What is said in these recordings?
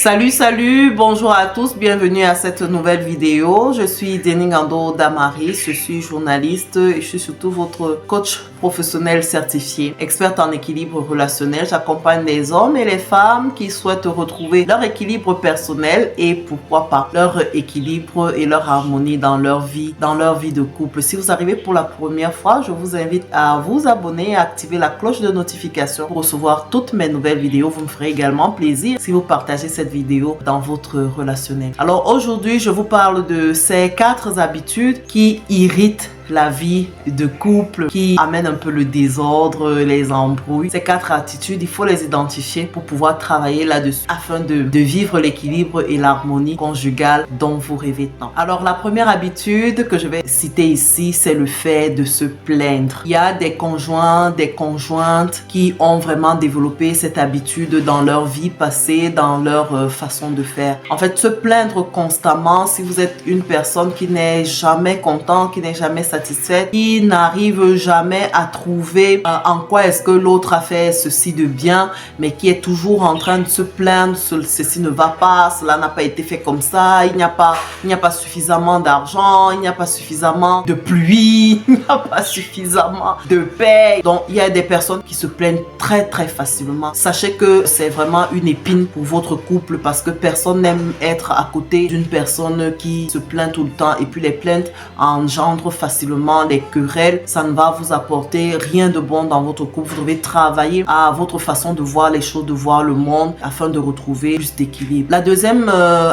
Salut, bonjour à tous, bienvenue à cette nouvelle vidéo. Je suis Deningando Damari, je suis journaliste et je suis surtout votre coach professionnel certifié, experte en équilibre relationnel. J'accompagne les hommes et les femmes qui souhaitent retrouver leur équilibre personnel et pourquoi pas leur équilibre et leur harmonie dans leur vie de couple. Si vous arrivez pour la première fois, je vous invite à vous abonner et à activer la cloche de notification pour recevoir toutes mes nouvelles vidéos. Vous me ferez également plaisir si vous partagez cette vidéo dans votre relationnel. Alors aujourd'hui, je vous parle de ces 4 habitudes qui irritent la vie de couple, qui amène un peu le désordre, les embrouilles. Ces 4 attitudes, il faut les identifier pour pouvoir travailler là-dessus afin de vivre l'équilibre et l'harmonie conjugale dont vous rêvez tant. Alors la première habitude que je vais citer ici, c'est le fait de se plaindre. Il y a des conjoints, des conjointes qui ont vraiment développé cette habitude dans leur vie passée, dans leur façon de faire. En fait, se plaindre constamment, si vous êtes une personne qui n'est jamais content, qui n'est jamais satisfaite, qui n'arrive jamais à trouver en quoi est-ce que l'autre a fait ceci de bien, mais qui est toujours en train de se plaindre, ceci ne va pas, cela n'a pas été fait comme ça, il n'y a pas suffisamment d'argent, il n'y a pas suffisamment de pluie, il n'y a pas suffisamment de paix. Donc il y a des personnes qui se plaignent très facilement. Sachez que c'est vraiment une épine pour votre couple parce que personne n'aime être à côté d'une personne qui se plaint tout le temps, et puis les plaintes engendrent facilement les querelles. Ça ne va vous apporter rien de bon dans votre couple. Vous devez travailler à votre façon de voir les choses, de voir le monde afin de retrouver plus d'équilibre. La deuxième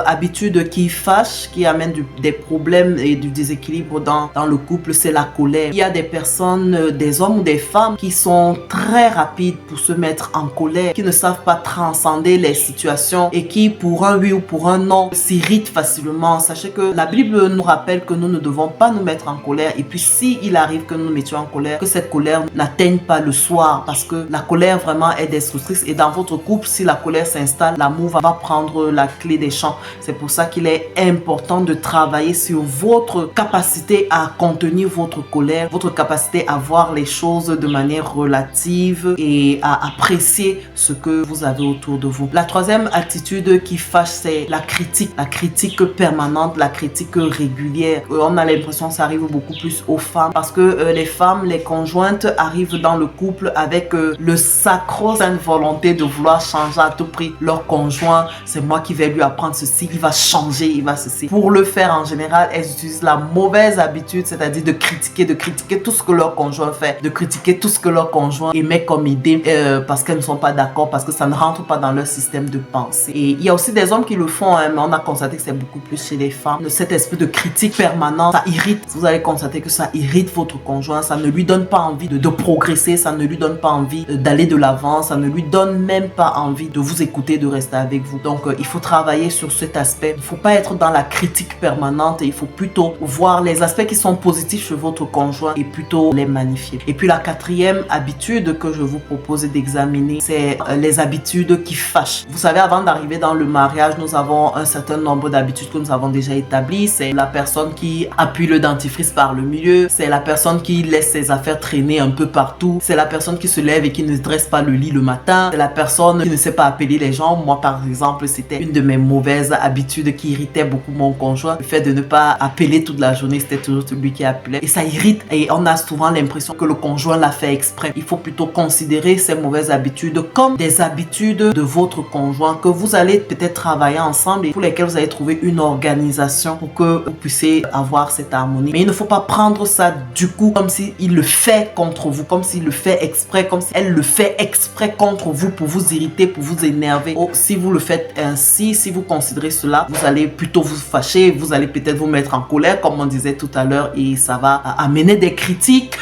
habitude qui fâche, qui amène des problèmes et du déséquilibre dans le couple, c'est la colère. Il y a des personnes, des hommes ou des femmes qui sont très rapides pour se mettre en colère, qui ne savent pas transcender les situations et qui pour un oui ou pour un non s'irritent facilement. Sachez que la Bible nous rappelle que nous ne devons pas nous mettre en colère. Et puis si il arrive que nous nous mettions en colère, que cette colère n'atteigne pas le soir, parce que la colère vraiment est destructrice. Et dans votre couple, si la colère s'installe, l'amour va prendre la clé des champs. C'est pour ça qu'il est important de travailler sur votre capacité à contenir votre colère, votre capacité à voir les choses de manière relative et à apprécier ce que vous avez autour de vous. La troisième attitude qui fâche, c'est la critique permanente, la critique régulière. On a l'impression que ça arrive beaucoup plus aux femmes parce que les femmes, les conjointes arrivent dans le couple avec le sacro-sainte volonté de vouloir changer à tout prix leur conjoint. C'est moi qui vais lui apprendre ceci, il va changer, il va ceci. Pour le faire, en général, elles utilisent la mauvaise habitude, c'est-à-dire de critiquer tout ce que leur conjoint fait, de critiquer tout ce que leur conjoint émet comme idée parce qu'elles ne sont pas d'accord, parce que ça ne rentre pas dans leur système de pensée. Et il y a aussi des hommes qui le font, mais on a constaté que c'est beaucoup plus chez les femmes. Cet esprit de critique permanente, ça irrite. Vous allez constater que ça irrite votre conjoint, ça ne lui donne pas envie de progresser, ça ne lui donne pas envie d'aller de l'avant, ça ne lui donne même pas envie de vous écouter, de rester avec vous. Donc il faut travailler sur cet aspect. Il ne faut pas être dans la critique permanente, il faut plutôt voir les aspects qui sont positifs chez votre conjoint et plutôt les magnifier. Et puis la quatrième habitude que je vous propose d'examiner, c'est les habitudes qui fâchent. Vous savez, avant d'arriver dans le mariage, nous avons un certain nombre d'habitudes que nous avons déjà établies. C'est la personne qui appuie le dentifrice par le milieu, c'est la personne qui laisse ses affaires traîner un peu partout, c'est la personne qui se lève et qui ne dresse pas le lit le matin, c'est la personne qui ne sait pas appeler les gens. Moi par exemple, c'était une de mes mauvaises habitudes qui irritait beaucoup mon conjoint, le fait de ne pas appeler toute la journée, c'était toujours celui qui appelait et ça irrite et on a souvent l'impression que le conjoint l'a fait exprès. Il faut plutôt considérer ces mauvaises habitudes comme des habitudes de votre conjoint que vous allez peut-être travailler ensemble et pour lesquelles vous allez trouver une organisation pour que vous puissiez avoir cette harmonie. Mais il ne faut pas prendre ça du coup comme s'il le fait contre vous, comme s'il le fait exprès, comme si elle le fait exprès contre vous pour vous irriter, pour vous énerver. Ou si vous le faites ainsi, si vous considérez cela, vous allez plutôt vous fâcher, vous allez peut-être vous mettre en colère comme on disait tout à l'heure et ça va amener des critiques.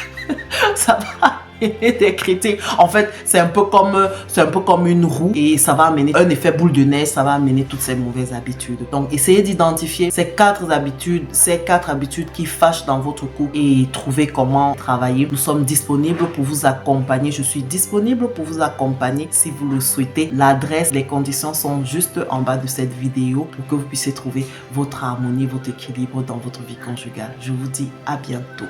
Ça va des critiques. En fait, c'est un peu comme une roue et ça va amener un effet boule de neige, ça va amener toutes ces mauvaises habitudes. Donc, essayez d'identifier ces 4 habitudes qui fâchent dans votre couple et trouver comment travailler. Nous sommes disponibles pour vous accompagner. Je suis disponible pour vous accompagner si vous le souhaitez. L'adresse, les conditions sont juste en bas de cette vidéo pour que vous puissiez trouver votre harmonie, votre équilibre dans votre vie conjugale. Je vous dis à bientôt.